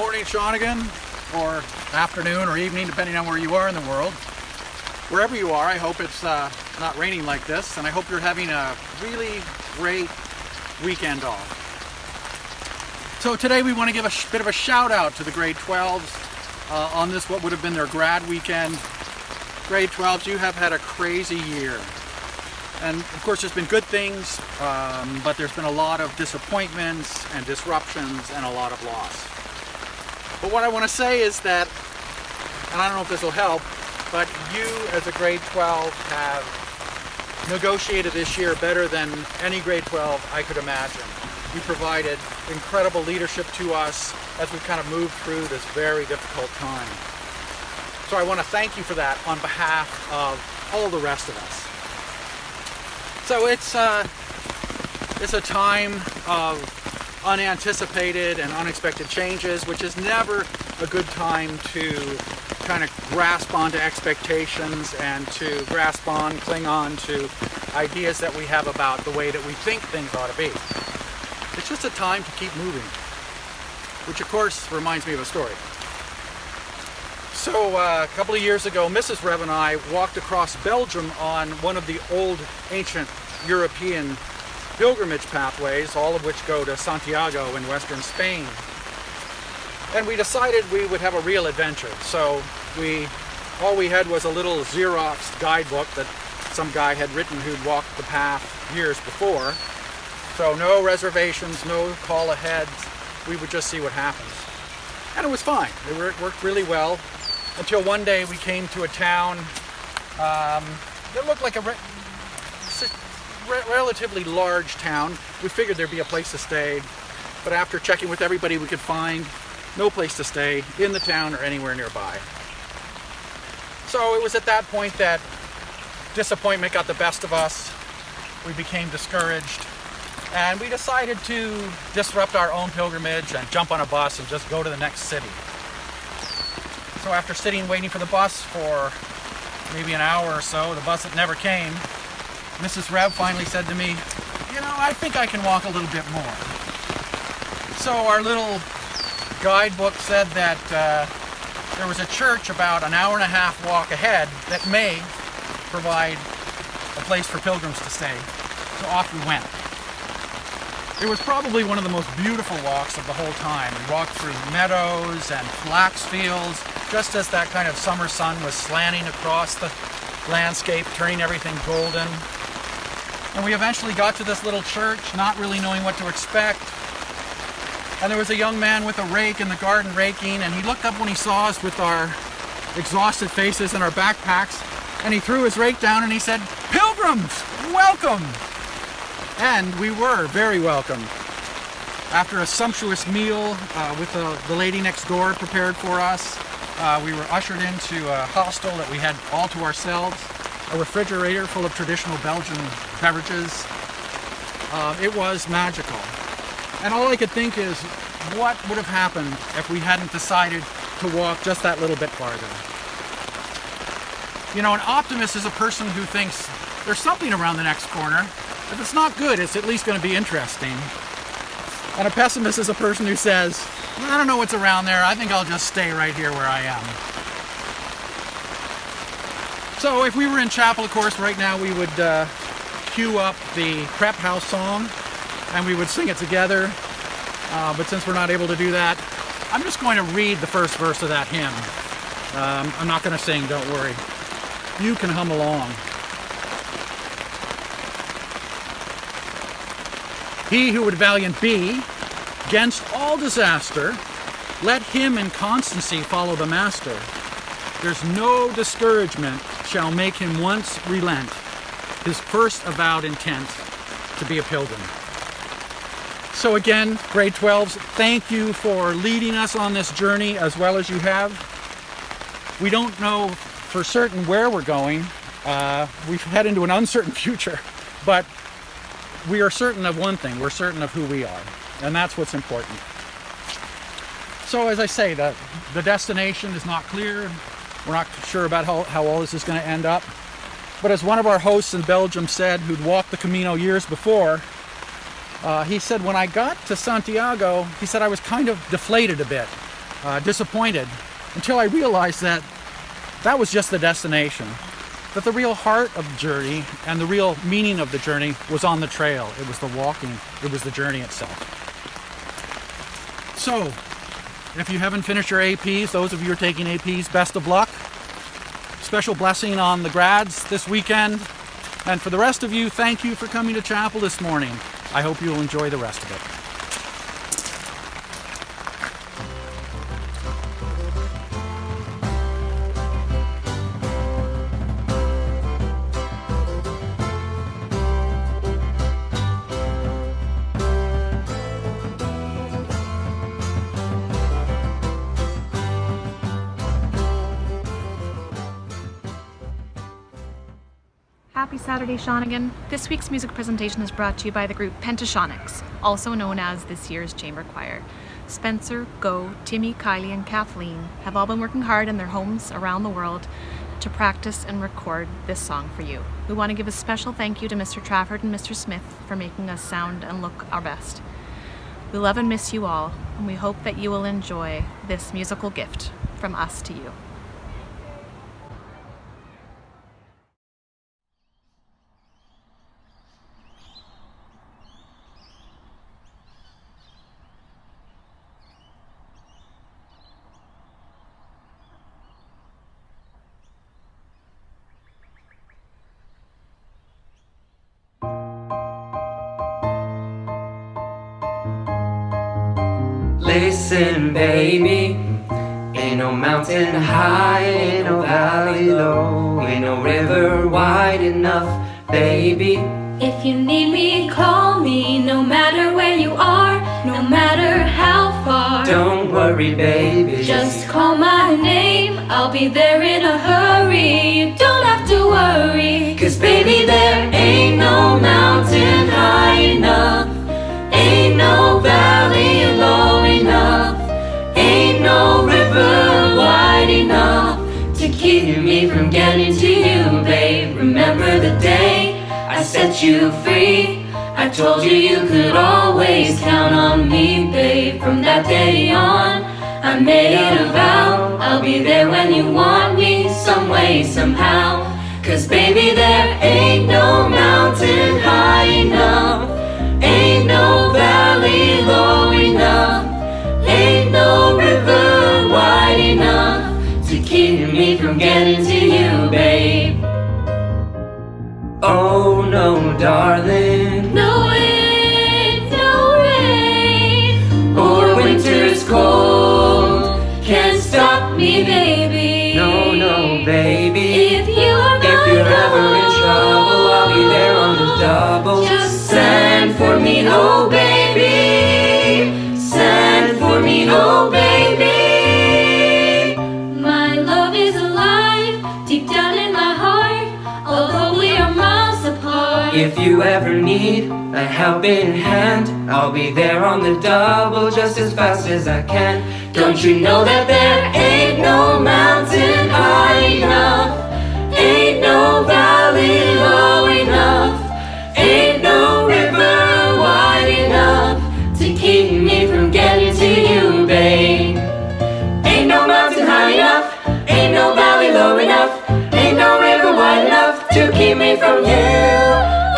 morning, Shawnigan, or afternoon or evening, depending on where you are in the world. Wherever you are, I hope it's not raining like this, and I hope you're having a really great weekend off. So today we want to give a bit of a shout out to the grade 12s on this, what would have been their grad weekend. Grade 12s, you have had a crazy year. And of course there's been good things, but there's been a lot of disappointments and disruptions and a lot of loss. But what I want to say is that, and I don't know if this will help, but you as a grade 12 have negotiated this year better than any grade 12 I could imagine. You provided incredible leadership to us as we kind of moved through this very difficult time. So I want to thank you for that on behalf of all the rest of us. So it's a time of unanticipated and unexpected changes, which is never a good time to kind of grasp onto expectations and to grasp on, cling on to ideas that we have about the way that we think things ought to be. It's just a time to keep moving, which of course reminds me of a story. So a couple of years ago, Mrs. Rev and I walked across Belgium on one of the old ancient European pilgrimage pathways, all of which go to Santiago in western Spain. And we decided we would have a real adventure. So all we had was a little Xerox guidebook that some guy had written who'd walked the path years before. So no reservations, no call ahead. We would just see what happens. And it was fine. It worked really well until one day we came to a town that looked like a relatively large town. We figured there'd be a place to stay, but after checking with everybody we could find, no place to stay in the town or anywhere nearby. So it was at that point that disappointment got the best of us. We became discouraged, and we decided to disrupt our own pilgrimage and jump on a bus and just go to the next city. So after sitting waiting for the bus for maybe an hour or so, the bus that never came, Mrs. Rev finally said to me, you know, I think I can walk a little bit more. So our little guidebook said that there was a church about an hour and a half walk ahead that may provide a place for pilgrims to stay. So off we went. It was probably one of the most beautiful walks of the whole time. We walked through meadows and flax fields, just as that kind of summer sun was slanting across the landscape, turning everything golden. And we eventually got to this little church, not really knowing what to expect. And there was a young man with a rake in the garden raking, and he looked up when he saw us with our exhausted faces and our backpacks, and he threw his rake down and he said, "Pilgrims, welcome!" And we were very welcome. After a sumptuous meal with the lady next door prepared for us, we were ushered into a hostel that we had all to ourselves, a refrigerator full of traditional Belgian beverages. It was magical. And all I could think is, what would have happened if we hadn't decided to walk just that little bit farther? You know, an optimist is a person who thinks there's something around the next corner. If it's not good, it's at least going to be interesting. And a pessimist is a person who says, I don't know what's around there, I think I'll just stay right here where I am. So if we were in chapel, of course, right now we would cue up the Prep House song and we would sing it together. But since we're not able to do that, I'm just going to read the first verse of that hymn. I'm not going to sing, don't worry. You can hum along. He who would valiant be, 'gainst all disaster, let him in constancy follow the Master. There's no discouragement shall make him once relent his first avowed intent to be a pilgrim. So again, grade 12s, thank you for leading us on this journey as well as you have. We don't know for certain where we're going. We head into an uncertain future, but we are certain of one thing. We're certain of who we are, and that's what's important. So as I say, the destination is not clear. We're not sure about how all this is going to end up. But as one of our hosts in Belgium said, who'd walked the Camino years before, he said, when I got to Santiago, he said I was kind of deflated a bit. disappointed until I realized that that was just the destination. That the real heart of the journey and the real meaning of the journey was on the trail. It was the walking, it was the journey itself. So, if you haven't finished your APs, those of you who are taking APs, best of luck. Special blessing on the grads this weekend. And for the rest of you, thank you for coming to chapel this morning. I hope you'll enjoy the rest of it. Happy Saturday, Shawnigan. This week's music presentation is brought to you by the group PentaShawnix, also known as this year's Chamber Choir. Spencer, Gou, Timi, Kylie, and Kathleen have all been working hard in their homes around the world to practice and record this song for you. We want to give a special thank you to Mr. Trafford and Mr. Smith for making us sound and look our best. We love and miss you all, and we hope that you will enjoy this musical gift from us to you. Listen, baby, ain't no mountain high, ain't no valley low, ain't no river wide enough, baby. If you need me, call me, no matter where you are, no matter how far. Don't worry, baby, just call my name, I'll be there in a hurry. You don't have to worry, 'cause baby, there ain't no mountain high enough, ain't no valley low enough, ain't no river wide enough to keep me from getting to you, babe. Remember the day I set you free, I told you you could always count on me, babe. From that day on, I made it a vow, I'll be there when you want me, some way, somehow. 'Cause baby, there ain't no mountain high enough, ain't no valley low enough, ain't no river wide enough to keep me from getting to you, babe. Oh no, darling, no wind, no rain, or winter's cold can't stop me, baby. No, no, baby, if you're ever in trouble, I'll be there on the double. Just send for me, oh baby, send for me, oh baby. My love is alive, deep down in my heart, although we are miles apart. If you ever need a helping hand, I'll be there on the double just as fast as I can. Don't you know that there ain't no mountain high enough, ain't no valley low enough, ain't no river wide enough to keep me from getting to you, babe. Ain't no mountain high enough, ain't no valley low enough, ain't no river wide enough to keep me from you.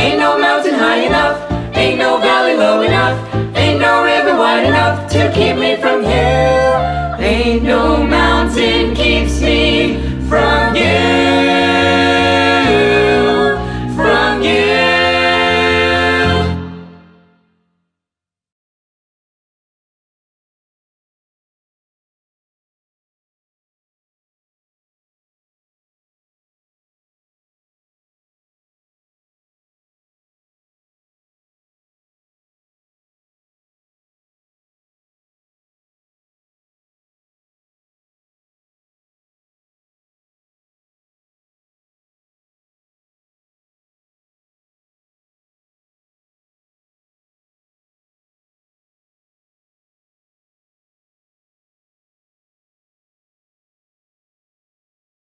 Ain't no mountain high enough, ain't no valley low enough, ain't no river wide enough to keep me from